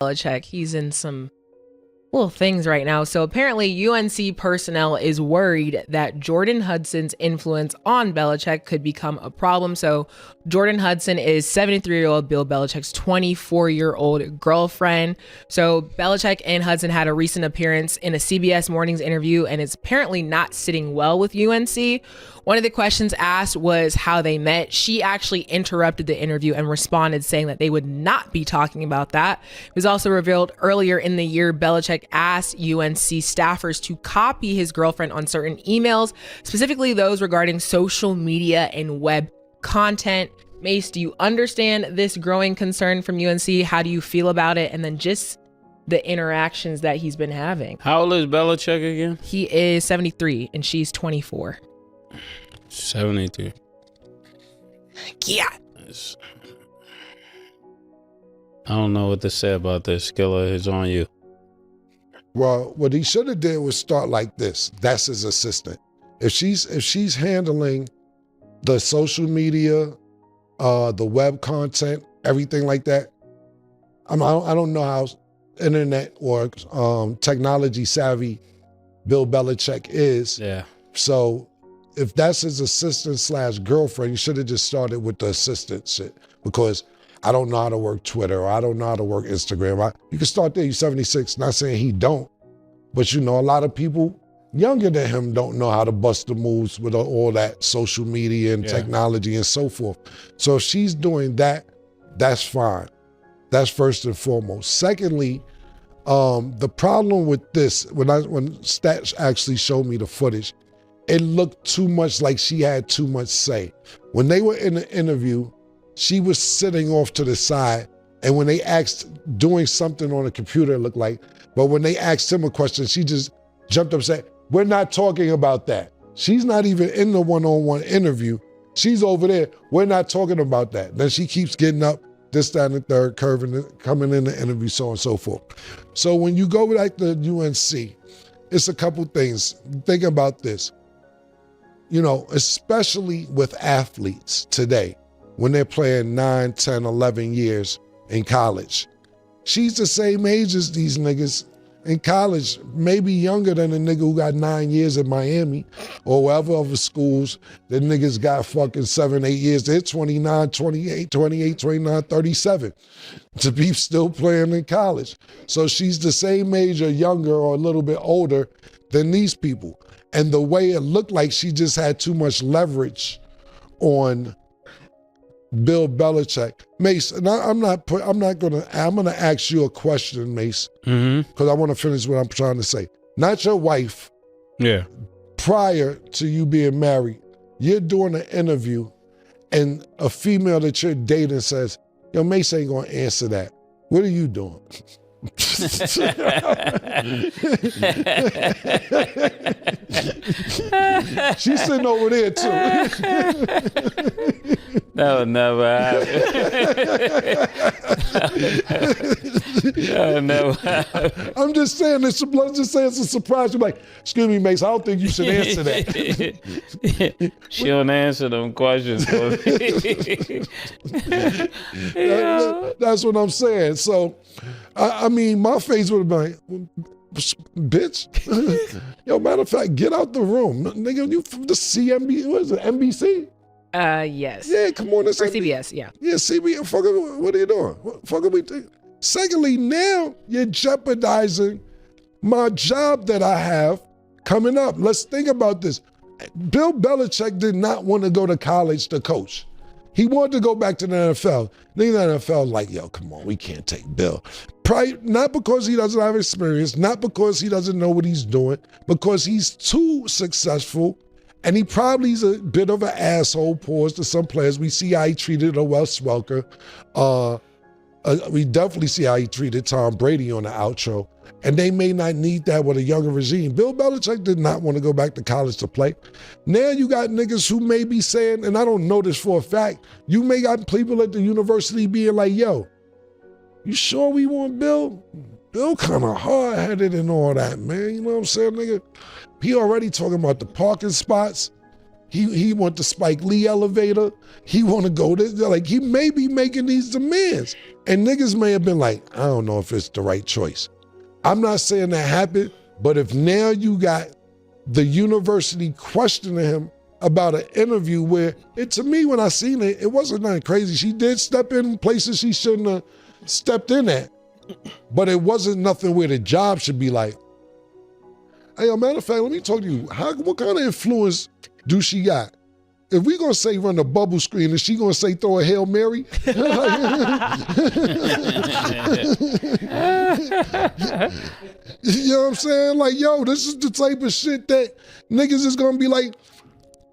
Belichick. He's in some little things right now. So apparently UNC personnel is worried that Jordan Hudson's influence on Belichick could become a problem. So Jordan Hudson is 73-year-old Bill Belichick's 24-year-old girlfriend. So Belichick and Hudson had a recent appearance in a CBS Mornings interview, and it's apparently not sitting well with UNC. One of the questions asked was how they met. She actually interrupted the interview and responded saying that they would not be talking about that. It was also revealed earlier in the year, Belichick asked UNC staffers to copy his girlfriend on certain emails, specifically those regarding social media and web content. Mase, do you understand this growing concern from UNC? How do you feel about it? And then just the interactions that he's been having. How old is Belichick again? He is 73 and she's 24. 72. Yeah. I don't know what to say about this. Skilla is on you. Well, what he should have did was start like this. That's his assistant. If she's handling the social media, the web content, everything like that, I don't know how internet or technology savvy Bill Belichick is. Yeah. So if that's his assistant / girlfriend, you should have just started with the assistant shit, because I don't know how to work Twitter, or I don't know how to work Instagram. You can start there. You're 76. Not saying he don't, but you know, a lot of people younger than him don't know how to bust the moves with all that social media and technology and so forth. So if she's doing that, that's fine. That's first and foremost. Secondly, the problem with this, when Stats actually showed me the footage, it looked too much like she had too much say. When they were in the interview, she was sitting off to the side, and when they asked, doing something on the computer, it looked like, but when they asked him a question, she just jumped up and said, "We're not talking about that." She's not even in the one-on-one interview. She's over there. We're not talking about that. Then she keeps getting up, this, that, and the third, curving, coming in the interview, so on and so forth. So when you go back to UNC, it's a couple things. Think about this. You know, especially with athletes today, when they're playing 9, 10, 11 years in college. She's the same age as these niggas in college, maybe younger than a nigga who got 9 years in Miami or wherever other schools. The niggas got fucking 7, 8 years. They're 29, 28, 29, 37 to be still playing in college. So she's the same age or younger or a little bit older than these people. And the way it looked like she just had too much leverage on Bill Belichick. Mase, and I'm gonna ask you a question, Mase, because I want to finish what I'm trying to say. Not your wife. Yeah. Prior to you being married, you're doing an interview, and a female that you're dating says, "Yo, Mase ain't gonna answer that." What are you doing? She's sitting over there too. That would never happen. That would never happen. I'm just saying, let's just say it's a surprise. You're like, "Excuse me, Mase, I don't think you should answer that." She don't answer them questions. That's what I'm saying. So, I mean, my face would have been like, "Bitch." Yo, matter of fact, get out the room. Nigga, you from the CNBC, what is it, NBC? Yes. Yeah, come on. Or CBS, yeah. Yeah, CBS, what are you doing? What the fuck are we doing? Secondly, now you're jeopardizing my job that I have coming up. Let's think about this. Bill Belichick did not want to go to college to coach. He wanted to go back to the NFL. Then the NFL was like, "Yo, come on, we can't take Bill." Not because he doesn't have experience, not because he doesn't know what he's doing, because he's too successful, and he probably is a bit of an asshole, pause to some players. We see how he treated a Wes Welker. We definitely see how he treated Tom Brady on the outro. And they may not need that with a younger regime. Bill Belichick did not want to go back to college to play. Now you got niggas who may be saying, and I don't know this for a fact, you may got people at the university being like, "Yo, you sure we want Bill? Bill kind of hard-headed and all that, man." You know what I'm saying, nigga? He already talking about the parking spots. He want the Spike Lee elevator. He want to go this. Like, he may be making these demands. And niggas may have been like, I don't know if it's the right choice. I'm not saying that happened, but if now you got the university questioning him about an interview where, to me, when I seen it, it wasn't nothing crazy. She did step in places she shouldn't have stepped in at, but it wasn't nothing where the job should be like, hey, yo, matter of fact, let me talk to you. What kind of influence do she got? If we gonna say run the bubble screen, is she gonna say throw a Hail Mary? You know what I'm saying? Like, yo, this is the type of shit that niggas is gonna be like,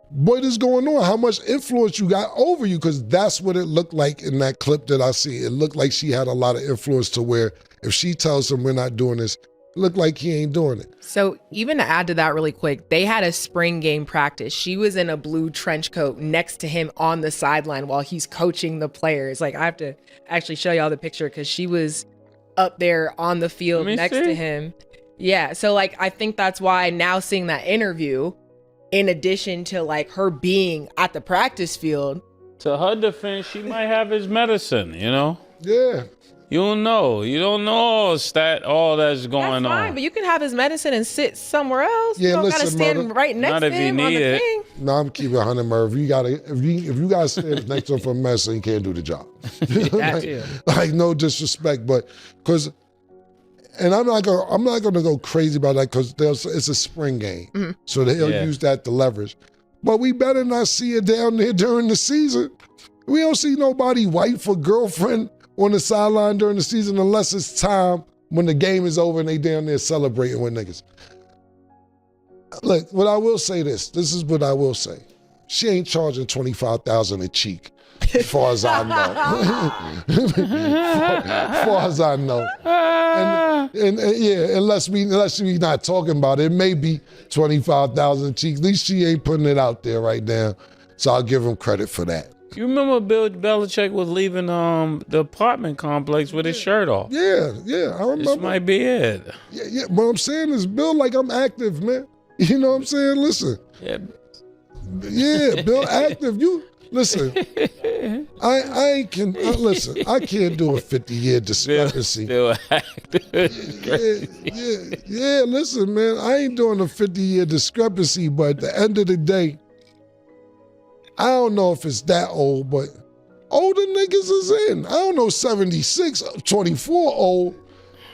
what is going on? How much influence you got over you? Because that's what it looked like in that clip that I see. It looked like she had a lot of influence to where if she tells him we're not doing this, it looked like he ain't doing it. So even to add to that really quick, they had a spring game practice. She was in a blue trench coat next to him on the sideline while he's coaching the players. Like, I have to actually show y'all the picture because she was up there on the field next to him. Yeah, so like, I think that's why now seeing that interview, in addition to like her being at the practice field. To her defense, she might have his medicine, you know? Yeah. You don't know. You don't know all that's going That's fine, on. but you can have his medicine and sit somewhere else. Yeah, you don't listen, gotta stand mother. right next Not to if you him on need the it. thing. No, I'm keeping 100, Merv. If you gotta stand next to him for medicine, you can't do the job. That too. Like, no disrespect, but because, and I'm not gonna go crazy about that because it's a spring game, so they'll use that to leverage. But we better not see it down there during the season. We don't see nobody wife or girlfriend on the sideline during the season unless it's time when the game is over and they down there celebrating with niggas. Look, what I will say this is what I will say. She ain't charging $25,000 a cheek, as far as I know. As far as I know. And yeah, unless we not talking about it, it may be $25,000 a cheek. At least she ain't putting it out there right now. So I'll give him credit for that. You remember Bill Belichick was leaving the apartment complex with his shirt off? Yeah, I remember. This might be it. Yeah. What I'm saying is, Bill, like, I'm active, man. You know what I'm saying? Listen. Yeah. Yeah, Bill, active. You listen. I can't do a 50-year discrepancy. Still active. Yeah. Listen, man, I ain't doing a 50-year discrepancy, but at the end of the day, I don't know if it's that old, but older niggas is in. I don't know 76, 24 old,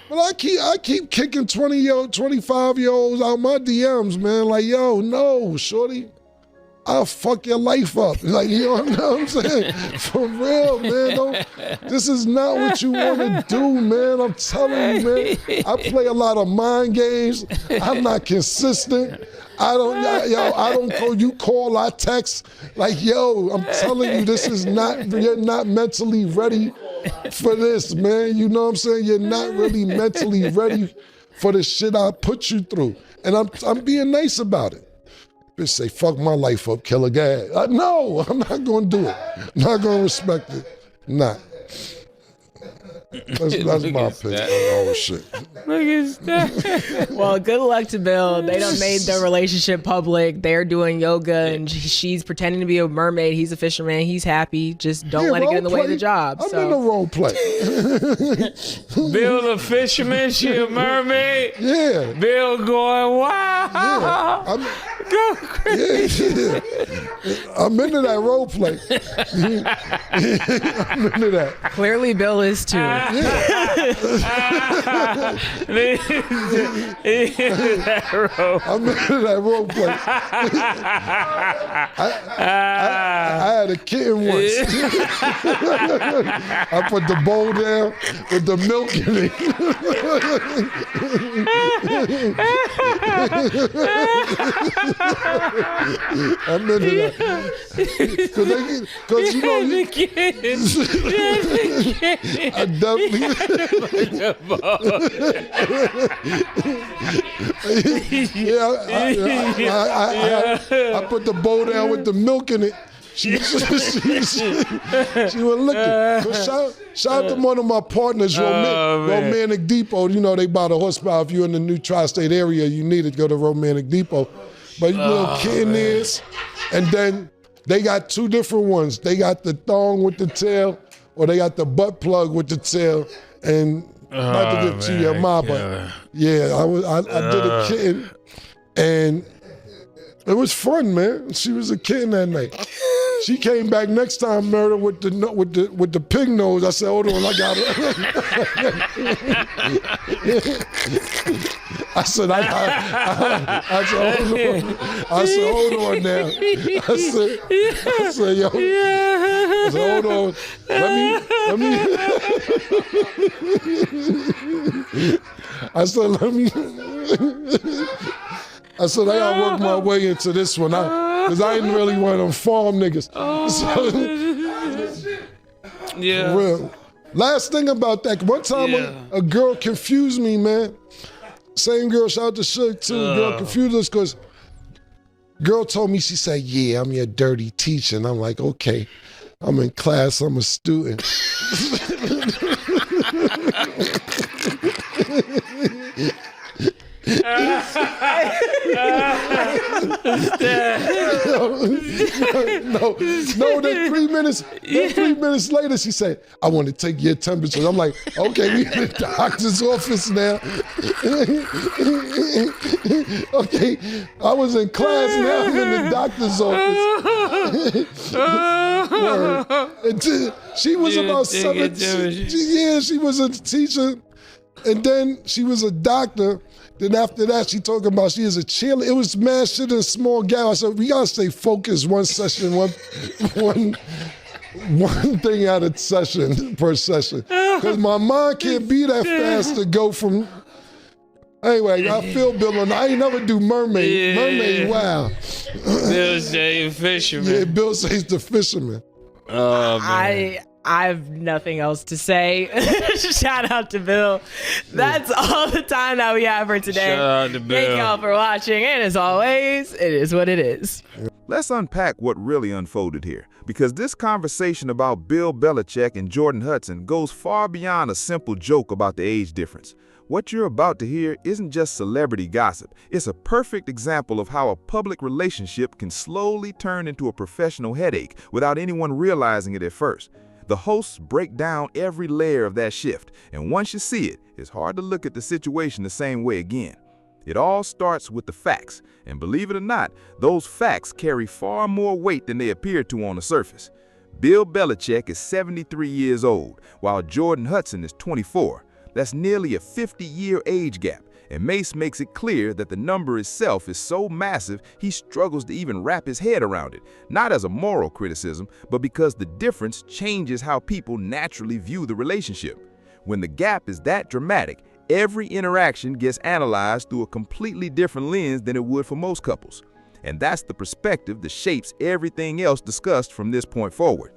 but I keep kicking 25-year-olds out my DMs, man. Like, yo, no, shorty, I'll fuck your life up. Like, you know what I'm saying? For real, man. This is not what you want to do, man. I'm telling you, man. I play a lot of mind games. I'm not consistent. I don't call, you call, I text. Like, yo, I'm telling you, you're not mentally ready for this, man. You know what I'm saying? You're not really mentally ready for the shit I put you through. And I'm being nice about it. Bitch say, fuck my life up, killer gag. No, I'm not gonna do it. I'm not gonna respect it. Nah. That's my opinion on the whole shit. Well, good luck to Bill. They done made their relationship public. They're doing yoga and she's pretending to be a mermaid. He's a fisherman. He's happy. Just don't let it get in the way of the job. I'm in the role play. Bill the fisherman, she a mermaid. Yeah. Bill going, wow. Yeah. Go crazy. Yeah. I'm into that role play. I'm into that. Clearly, Bill is too. I'm into that role play. I had a kitten once. I put the bowl down with the milk in it. I'm into that. Because you know, I definitely. I put the bowl down with the milk in it. She was looking. Shout out to one of my partners, Romantic Depot. You know, they buy the horsepower. If you're in the new tri-state area, you need to go to Romantic Depot. but you know, kitten ears. And then they got two different ones. They got the thong with the tail, or they got the butt plug with the tail. And not to get to your mom, but yeah, I did a kitten, and it was fun, man. She was a kitten that night. She came back next time, murder with the pig nose. I said, hold on, I got her. I said, hold on now. I said, yo. I said, hold on. Let me. I said, I gotta work my way into this one. Because I didn't really want them farm niggas. Yeah. For real. Last thing about that, one time a girl confused me, man. Same girl, shout out to Suge too. Girl confused us because girl told me, she said, yeah, I'm your dirty teacher. And I'm like, okay, I'm in class, I'm a student. No, then 3 minutes later, she said, I want to take your temperature. I'm like, okay, we in the doctor's office now. Okay, I was in class, now I'm in the doctor's office. She was about 17. Yeah, she was a teacher. And then she was a doctor. Then after that, she talking about she is a cheerleader. It was mad shit in a small gap. I said, we gotta stay focused one session, one thing at a session, per session. Because my mind can't be that fast to go from, anyway, I feel Bill on, I ain't never do mermaid. Yeah. Mermaid, wow. Bill say fisherman. Yeah, Bill says the fisherman. Oh, man. I have nothing else to say. Shout out to Bill. That's all the time that we have for today. Shout out to Bill. Thank y'all for watching. And as always, it is what it is. Let's unpack what really unfolded here, because this conversation about Bill Belichick and Jordan Hudson goes far beyond a simple joke about the age difference. What you're about to hear isn't just celebrity gossip. It's a perfect example of how a public relationship can slowly turn into a professional headache without anyone realizing it at first. The hosts break down every layer of that shift, and once you see it, it's hard to look at the situation the same way again. It all starts with the facts, and believe it or not, those facts carry far more weight than they appear to on the surface. Bill Belichick is 73 years old, while Jordan Hudson is 24. That's nearly a 50-year age gap, and Mase makes it clear that the number itself is so massive he struggles to even wrap his head around it, not as a moral criticism, but because the difference changes how people naturally view the relationship. When the gap is that dramatic, every interaction gets analyzed through a completely different lens than it would for most couples. And that's the perspective that shapes everything else discussed from this point forward.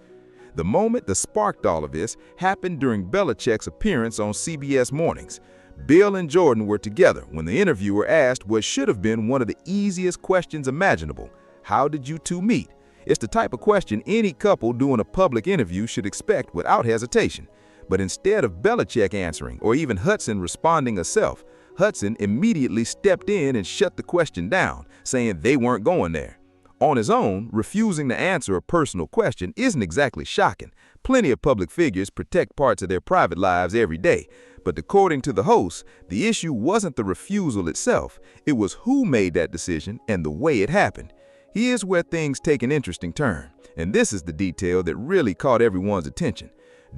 The moment that sparked all of this happened during Belichick's appearance on CBS Mornings. Bill and Jordan were together when the interviewer asked what should have been one of the easiest questions imaginable. How did you two meet? It's the type of question any couple doing a public interview should expect without hesitation. But instead of Belichick answering or even Hudson responding herself, Hudson immediately stepped in and shut the question down, saying they weren't going there. On his own, refusing to answer a personal question isn't exactly shocking. Plenty of public figures protect parts of their private lives every day. But according to the host, the issue wasn't the refusal itself. It was who made that decision and the way it happened. Here's where things take an interesting turn. And this is the detail that really caught everyone's attention.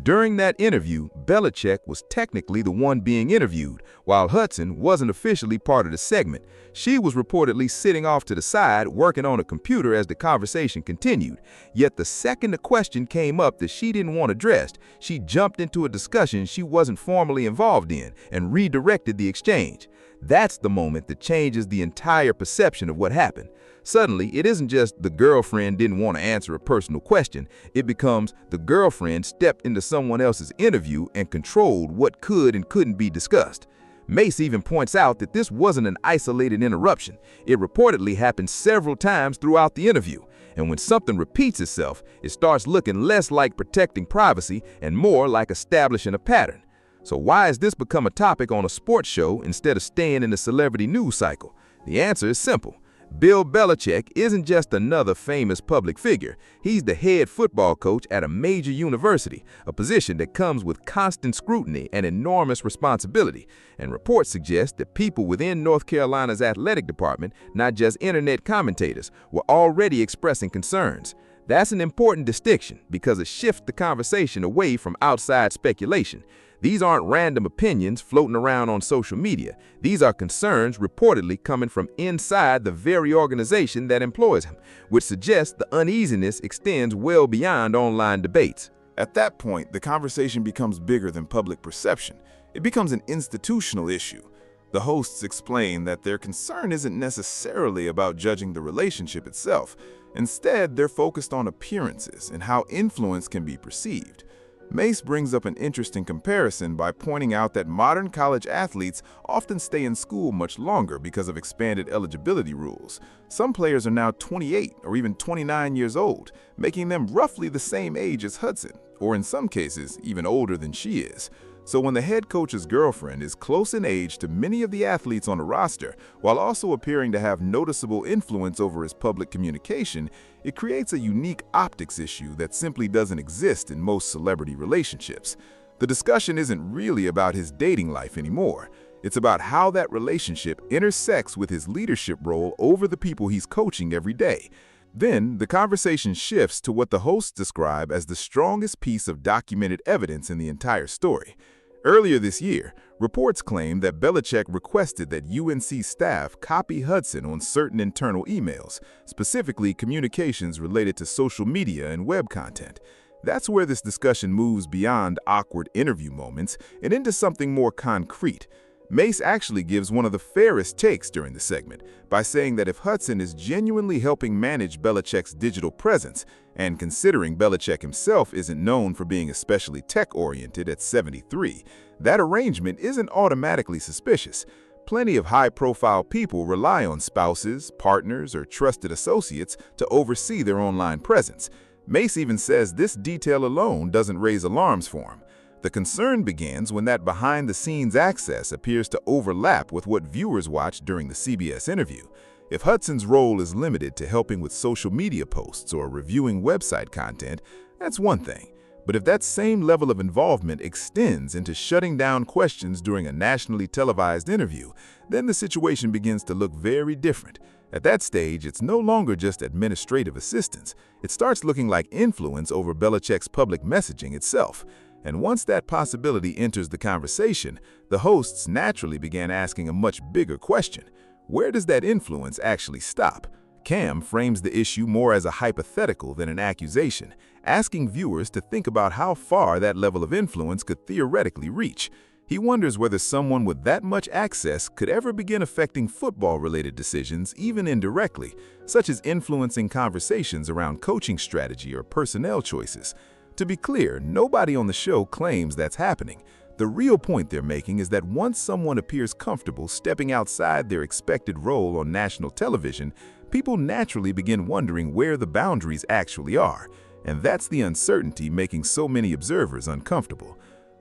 During that interview, Belichick was technically the one being interviewed, while Hudson wasn't officially part of the segment. She was reportedly sitting off to the side, working on a computer as the conversation continued. Yet the second the question came up that she didn't want addressed, she jumped into a discussion she wasn't formally involved in and redirected the exchange. That's the moment that changes the entire perception of what happened. Suddenly, it isn't just the girlfriend didn't want to answer a personal question. It becomes the girlfriend stepped into someone else's interview and controlled what could and couldn't be discussed. Mase even points out that this wasn't an isolated interruption. It reportedly happened several times throughout the interview. And when something repeats itself, it starts looking less like protecting privacy and more like establishing a pattern. So why has this become a topic on a sports show instead of staying in the celebrity news cycle? The answer is simple. Bill Belichick isn't just another famous public figure. He's the head football coach at a major university, a position that comes with constant scrutiny and enormous responsibility. And reports suggest that people within North Carolina's athletic department, not just internet commentators, were already expressing concerns. That's an important distinction because it shifts the conversation away from outside speculation. These aren't random opinions floating around on social media. These are concerns reportedly coming from inside the very organization that employs him, which suggests the uneasiness extends well beyond online debates. At that point, the conversation becomes bigger than public perception. It becomes an institutional issue. The hosts explain that their concern isn't necessarily about judging the relationship itself. Instead, they're focused on appearances and how influence can be perceived. Mase brings up an interesting comparison by pointing out that modern college athletes often stay in school much longer because of expanded eligibility rules. Some players are now 28 or even 29 years old, making them roughly the same age as Hudson, or in some cases, even older than she is. So when the head coach's girlfriend is close in age to many of the athletes on the roster, while also appearing to have noticeable influence over his public communication, it creates a unique optics issue that simply doesn't exist in most celebrity relationships. The discussion isn't really about his dating life anymore. It's about how that relationship intersects with his leadership role over the people he's coaching every day. Then, the conversation shifts to what the hosts describe as the strongest piece of documented evidence in the entire story. Earlier this year, reports claimed that Belichick requested that UNC staff copy Hudson on certain internal emails, specifically communications related to social media and web content. That's where this discussion moves beyond awkward interview moments and into something more concrete. Mase actually gives one of the fairest takes during the segment by saying that if Hudson is genuinely helping manage Belichick's digital presence, and considering Belichick himself isn't known for being especially tech-oriented at 73, that arrangement isn't automatically suspicious. Plenty of high-profile people rely on spouses, partners, or trusted associates to oversee their online presence. Mase even says this detail alone doesn't raise alarms for him. The concern begins when that behind-the-scenes access appears to overlap with what viewers watch during the CBS interview. If Hudson's role is limited to helping with social media posts or reviewing website content, that's one thing. But if that same level of involvement extends into shutting down questions during a nationally televised interview, then the situation begins to look very different. At that stage, it's no longer just administrative assistance. It starts looking like influence over Belichick's public messaging itself. And once that possibility enters the conversation, the hosts naturally began asking a much bigger question. Where does that influence actually stop? Cam frames the issue more as a hypothetical than an accusation, asking viewers to think about how far that level of influence could theoretically reach. He wonders whether someone with that much access could ever begin affecting football-related decisions, even indirectly, such as influencing conversations around coaching strategy or personnel choices. To be clear, nobody on the show claims that's happening. The real point they're making is that once someone appears comfortable stepping outside their expected role on national television, people naturally begin wondering where the boundaries actually are. And that's the uncertainty making so many observers uncomfortable.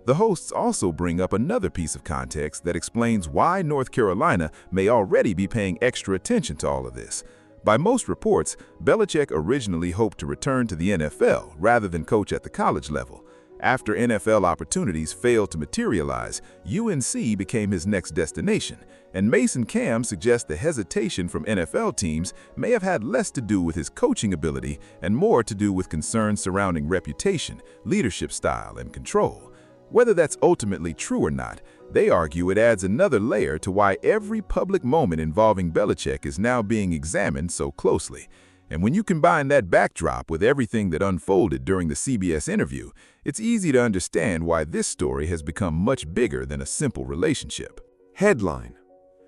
The hosts also bring up another piece of context that explains why North Carolina may already be paying extra attention to all of this. By most reports, Belichick originally hoped to return to the NFL rather than coach at the college level. After NFL opportunities failed to materialize, UNC became his next destination, and Mase and Cam suggest the hesitation from NFL teams may have had less to do with his coaching ability and more to do with concerns surrounding reputation, leadership style, and control. Whether that's ultimately true or not, they argue it adds another layer to why every public moment involving Belichick is now being examined so closely. And when you combine that backdrop with everything that unfolded during the CBS interview, it's easy to understand why this story has become much bigger than a simple relationship. Headline: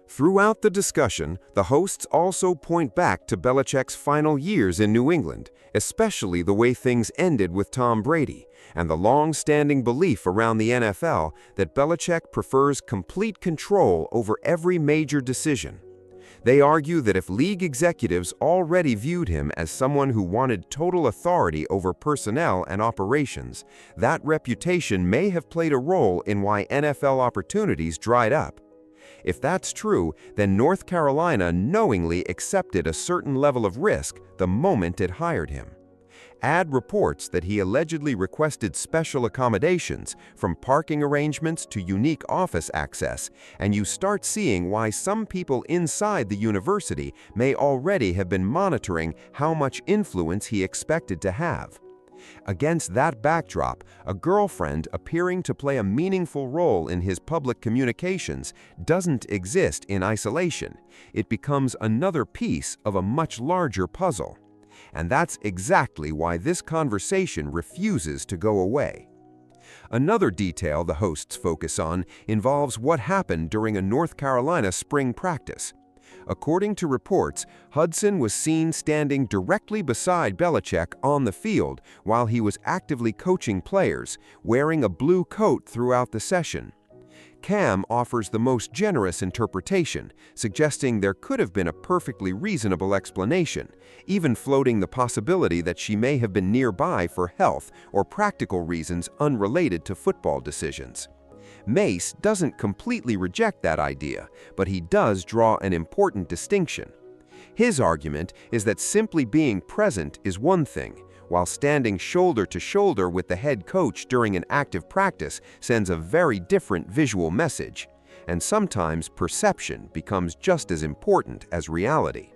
Throughout the discussion, the hosts also point back to Belichick's final years in New England, especially the way things ended with Tom Brady, and the long-standing belief around the NFL that Belichick prefers complete control over every major decision. They argue that if league executives already viewed him as someone who wanted total authority over personnel and operations, that reputation may have played a role in why NFL opportunities dried up. If that's true, then North Carolina knowingly accepted a certain level of risk the moment it hired him. Add reports that he allegedly requested special accommodations, from parking arrangements to unique office access, and you start seeing why some people inside the university may already have been monitoring how much influence he expected to have. Against that backdrop, a girlfriend appearing to play a meaningful role in his public communications doesn't exist in isolation. It becomes another piece of a much larger puzzle. And that's exactly why this conversation refuses to go away. Another detail the hosts focus on involves what happened during a North Carolina spring practice. According to reports, Hudson was seen standing directly beside Belichick on the field while he was actively coaching players, wearing a blue coat throughout the session. Cam offers the most generous interpretation, suggesting there could have been a perfectly reasonable explanation, even floating the possibility that she may have been nearby for health or practical reasons unrelated to football decisions. Mase doesn't completely reject that idea, but he does draw an important distinction. His argument is that simply being present is one thing, while standing shoulder to shoulder with the head coach during an active practice sends a very different visual message, and sometimes perception becomes just as important as reality.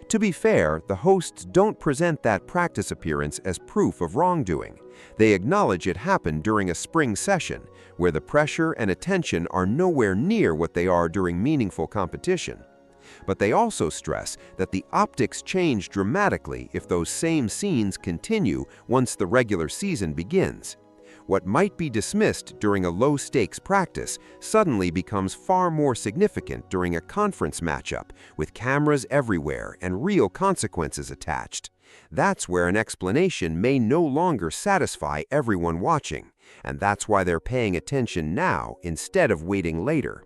To be fair, the hosts don't present that practice appearance as proof of wrongdoing. They acknowledge it happened during a spring session, where the pressure and attention are nowhere near what they are during meaningful competition. But they also stress that the optics change dramatically if those same scenes continue once the regular season begins. What might be dismissed during a low-stakes practice suddenly becomes far more significant during a conference matchup with cameras everywhere and real consequences attached. That's where an explanation may no longer satisfy everyone watching, and that's why they're paying attention now instead of waiting later.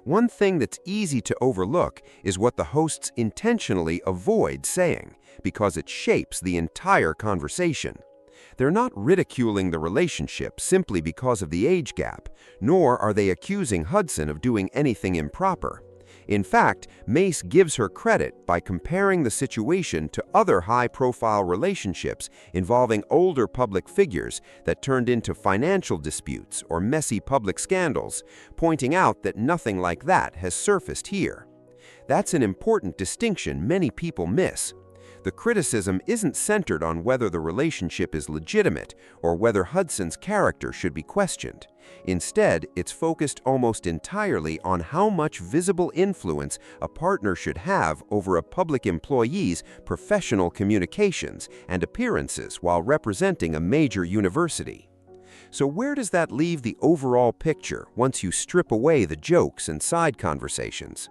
One thing that's easy to overlook is what the hosts intentionally avoid saying, because it shapes the entire conversation. They're not ridiculing the relationship simply because of the age gap, nor are they accusing Hudson of doing anything improper. In fact, Mase gives her credit by comparing the situation to other high-profile relationships involving older public figures that turned into financial disputes or messy public scandals, pointing out that nothing like that has surfaced here. That's an important distinction many people miss. The criticism isn't centered on whether the relationship is legitimate or whether Hudson's character should be questioned. Instead, it's focused almost entirely on how much visible influence a partner should have over a public employee's professional communications and appearances while representing a major university. So where does that leave the overall picture once you strip away the jokes and side conversations?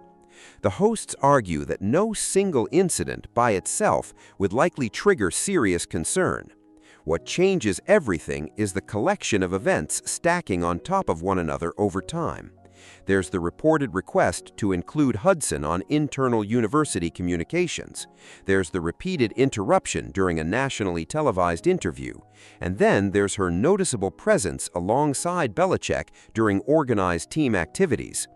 The hosts argue that no single incident by itself would likely trigger serious concern. What changes everything is the collection of events stacking on top of one another over time. There's the reported request to include Hudson on internal university communications. There's the repeated interruption during a nationally televised interview. And then there's her noticeable presence alongside Belichick during organized team activities.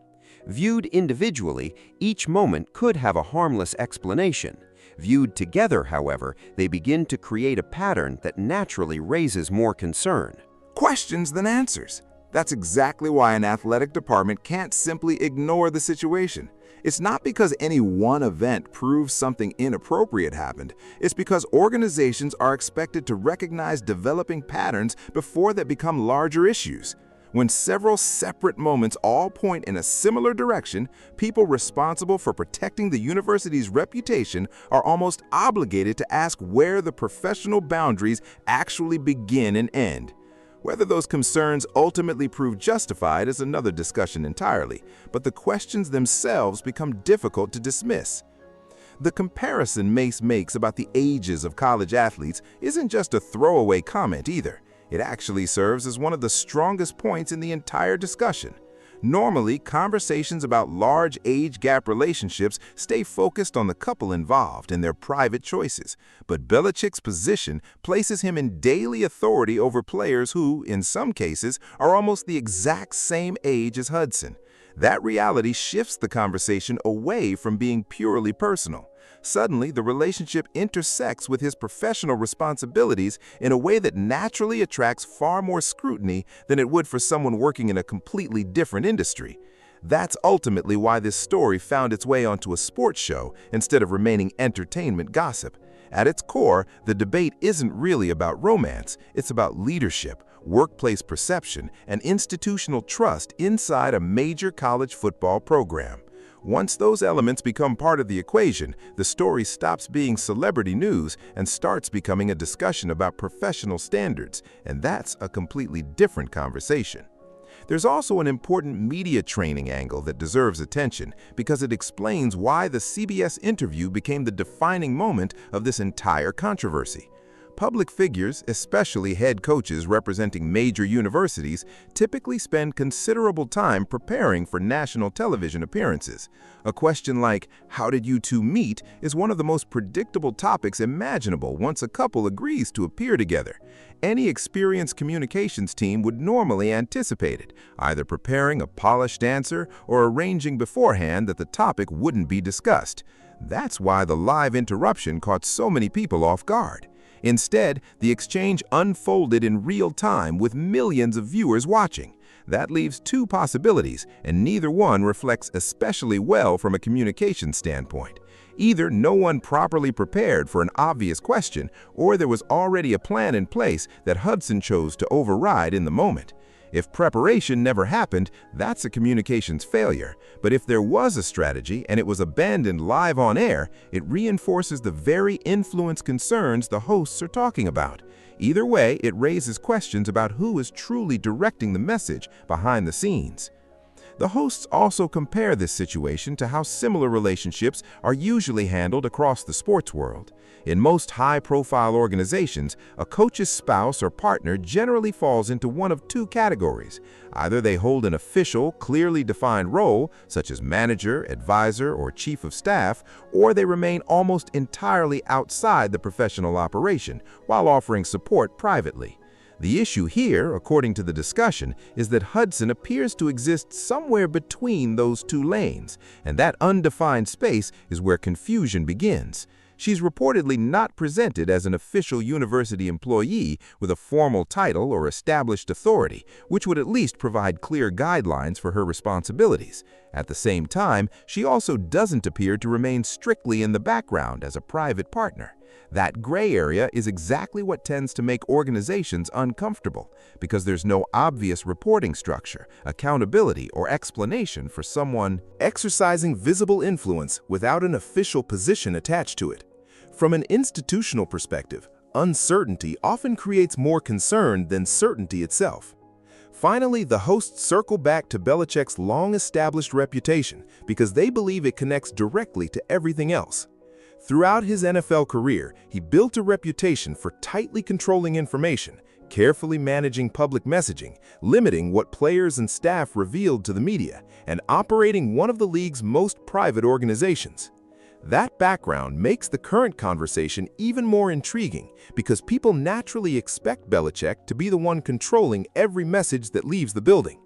Viewed individually, each moment could have a harmless explanation. Viewed together, however, they begin to create a pattern that naturally raises more concern. Questions than answers. That's exactly why an athletic department can't simply ignore the situation. It's not because any one event proves something inappropriate happened. It's because organizations are expected to recognize developing patterns before they become larger issues. When several separate moments all point in a similar direction, people responsible for protecting the university's reputation are almost obligated to ask where the professional boundaries actually begin and end. Whether those concerns ultimately prove justified is another discussion entirely, but the questions themselves become difficult to dismiss. The comparison Mase makes about the ages of college athletes isn't just a throwaway comment either. It actually serves as one of the strongest points in the entire discussion. Normally, conversations about large age gap relationships stay focused on the couple involved and their private choices, but Belichick's position places him in daily authority over players who, in some cases, are almost the exact same age as Hudson. That reality shifts the conversation away from being purely personal. Suddenly, the relationship intersects with his professional responsibilities in a way that naturally attracts far more scrutiny than it would for someone working in a completely different industry. That's ultimately why this story found its way onto a sports show instead of remaining entertainment gossip. At its core, the debate isn't really about romance, it's about leadership, workplace perception, and institutional trust inside a major college football program. Once those elements become part of the equation, the story stops being celebrity news and starts becoming a discussion about professional standards, and that's a completely different conversation. There's also an important media training angle that deserves attention because it explains why the CBS interview became the defining moment of this entire controversy. Public figures, especially head coaches representing major universities, typically spend considerable time preparing for national television appearances. A question like, "How did you two meet?" is one of the most predictable topics imaginable once a couple agrees to appear together. Any experienced communications team would normally anticipate it, either preparing a polished answer or arranging beforehand that the topic wouldn't be discussed. That's why the live interruption caught so many people off guard. Instead, the exchange unfolded in real time with millions of viewers watching. That leaves two possibilities, and neither one reflects especially well from a communication standpoint. Either no one properly prepared for an obvious question, or there was already a plan in place that Hudson chose to override in the moment. If preparation never happened, that's a communications failure. But if there was a strategy and it was abandoned live on air, it reinforces the very influence concerns the hosts are talking about. Either way, it raises questions about who is truly directing the message behind the scenes. The hosts also compare this situation to how similar relationships are usually handled across the sports world. In most high-profile organizations, a coach's spouse or partner generally falls into one of two categories. Either they hold an official, clearly defined role, such as manager, advisor, or chief of staff, or they remain almost entirely outside the professional operation, while offering support privately. The issue here, according to the discussion, is that Hudson appears to exist somewhere between those two lanes, and that undefined space is where confusion begins. She's reportedly not presented as an official university employee with a formal title or established authority, which would at least provide clear guidelines for her responsibilities. At the same time, she also doesn't appear to remain strictly in the background as a private partner. That gray area is exactly what tends to make organizations uncomfortable, because there's no obvious reporting structure, accountability, or explanation for someone exercising visible influence without an official position attached to it. From an institutional perspective, uncertainty often creates more concern than certainty itself. Finally, the hosts circle back to Belichick's long-established reputation because they believe it connects directly to everything else. Throughout his NFL career, he built a reputation for tightly controlling information, carefully managing public messaging, limiting what players and staff revealed to the media, and operating one of the league's most private organizations. That background makes the current conversation even more intriguing because people naturally expect Belichick to be the one controlling every message that leaves the building.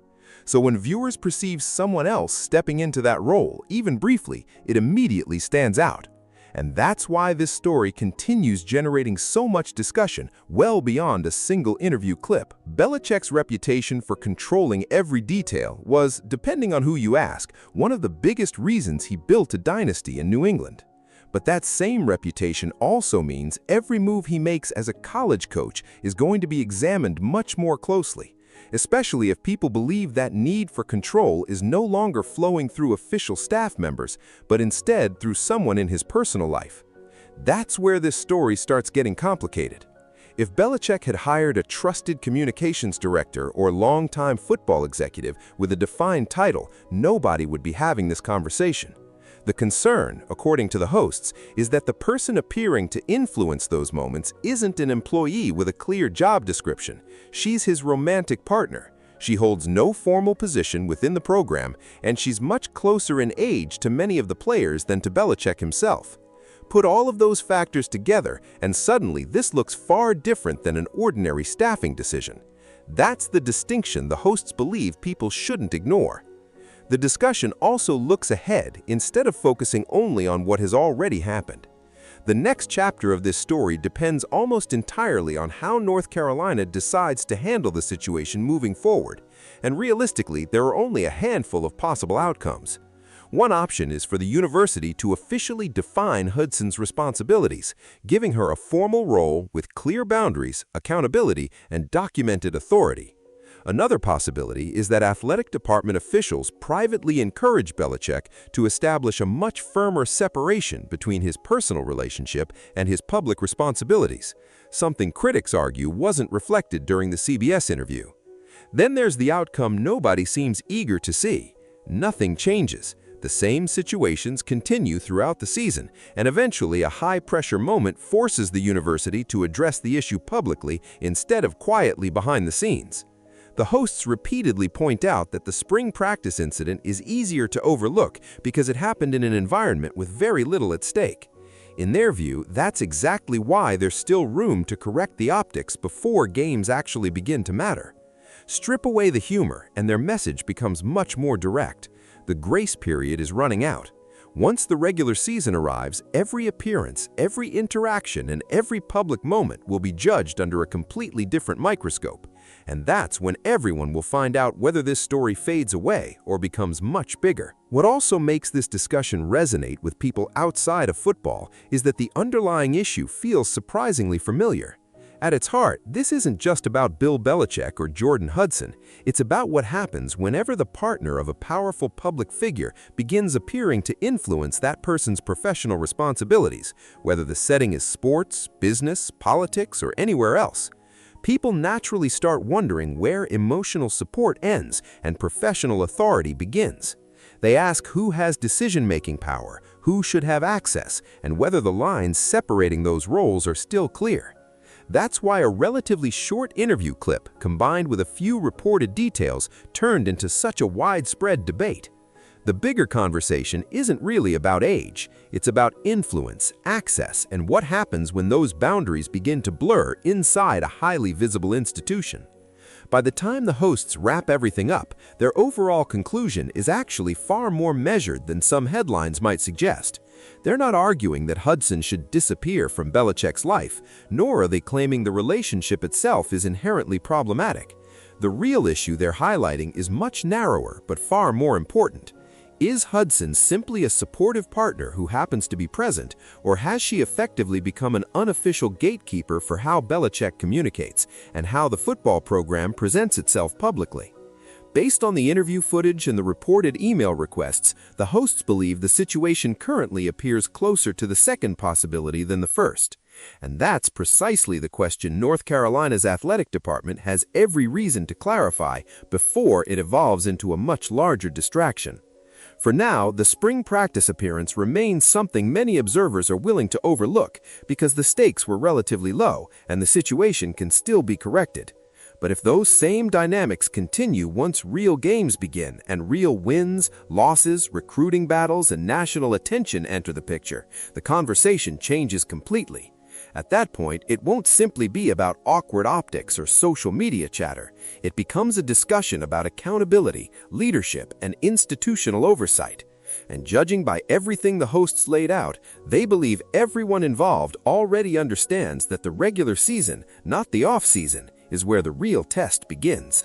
So when viewers perceive someone else stepping into that role, even briefly, it immediately stands out. And that's why this story continues generating so much discussion well beyond a single interview clip. Belichick's reputation for controlling every detail was, depending on who you ask, one of the biggest reasons he built a dynasty in New England. But that same reputation also means every move he makes as a college coach is going to be examined much more closely, especially if people believe that need for control is no longer flowing through official staff members, but instead through someone in his personal life. That's where this story starts getting complicated. If Belichick had hired a trusted communications director or longtime football executive with a defined title, nobody would be having this conversation. The concern, according to the hosts, is that the person appearing to influence those moments isn't an employee with a clear job description. She's his romantic partner. She holds no formal position within the program, and she's much closer in age to many of the players than to Belichick himself. Put all of those factors together, and suddenly this looks far different than an ordinary staffing decision. That's the distinction the hosts believe people shouldn't ignore. The discussion also looks ahead instead of focusing only on what has already happened. The next chapter of this story depends almost entirely on how North Carolina decides to handle the situation moving forward, and realistically, there are only a handful of possible outcomes. One option is for the university to officially define Hudson's responsibilities, giving her a formal role with clear boundaries, accountability, and documented authority. Another possibility is that athletic department officials privately encourage Belichick to establish a much firmer separation between his personal relationship and his public responsibilities, something critics argue wasn't reflected during the CBS interview. Then there's the outcome nobody seems eager to see. Nothing changes. The same situations continue throughout the season, and eventually a high-pressure moment forces the university to address the issue publicly instead of quietly behind the scenes. The hosts repeatedly point out that the spring practice incident is easier to overlook because it happened in an environment with very little at stake. In their view, that's exactly why there's still room to correct the optics before games actually begin to matter. Strip away the humor, and their message becomes much more direct. The grace period is running out. Once the regular season arrives, every appearance, every interaction, and every public moment will be judged under a completely different microscope. And that's when everyone will find out whether this story fades away or becomes much bigger. What also makes this discussion resonate with people outside of football is that the underlying issue feels surprisingly familiar. At its heart, this isn't just about Bill Belichick or Jordan Hudson. It's about what happens whenever the partner of a powerful public figure begins appearing to influence that person's professional responsibilities, whether the setting is sports, business, politics, or anywhere else. People naturally start wondering where emotional support ends and professional authority begins. They ask who has decision-making power, who should have access, and whether the lines separating those roles are still clear. That's why a relatively short interview clip, combined with a few reported details, turned into such a widespread debate. The bigger conversation isn't really about age. It's about influence, access, and what happens when those boundaries begin to blur inside a highly visible institution. By the time the hosts wrap everything up, their overall conclusion is actually far more measured than some headlines might suggest. They're not arguing that Hudson should disappear from Belichick's life, nor are they claiming the relationship itself is inherently problematic. The real issue they're highlighting is much narrower but far more important. Is Hudson simply a supportive partner who happens to be present, or has she effectively become an unofficial gatekeeper for how Belichick communicates and how the football program presents itself publicly? Based on the interview footage and the reported email requests, the hosts believe the situation currently appears closer to the second possibility than the first. And that's precisely the question North Carolina's athletic department has every reason to clarify before it evolves into a much larger distraction. For now, the spring practice appearance remains something many observers are willing to overlook because the stakes were relatively low and the situation can still be corrected. But if those same dynamics continue once real games begin and real wins, losses, recruiting battles, and national attention enter the picture, the conversation changes completely. At that point, it won't simply be about awkward optics or social media chatter. It becomes a discussion about accountability, leadership, and institutional oversight. And judging by everything the hosts laid out, they believe everyone involved already understands that the regular season, not the off-season, is where the real test begins.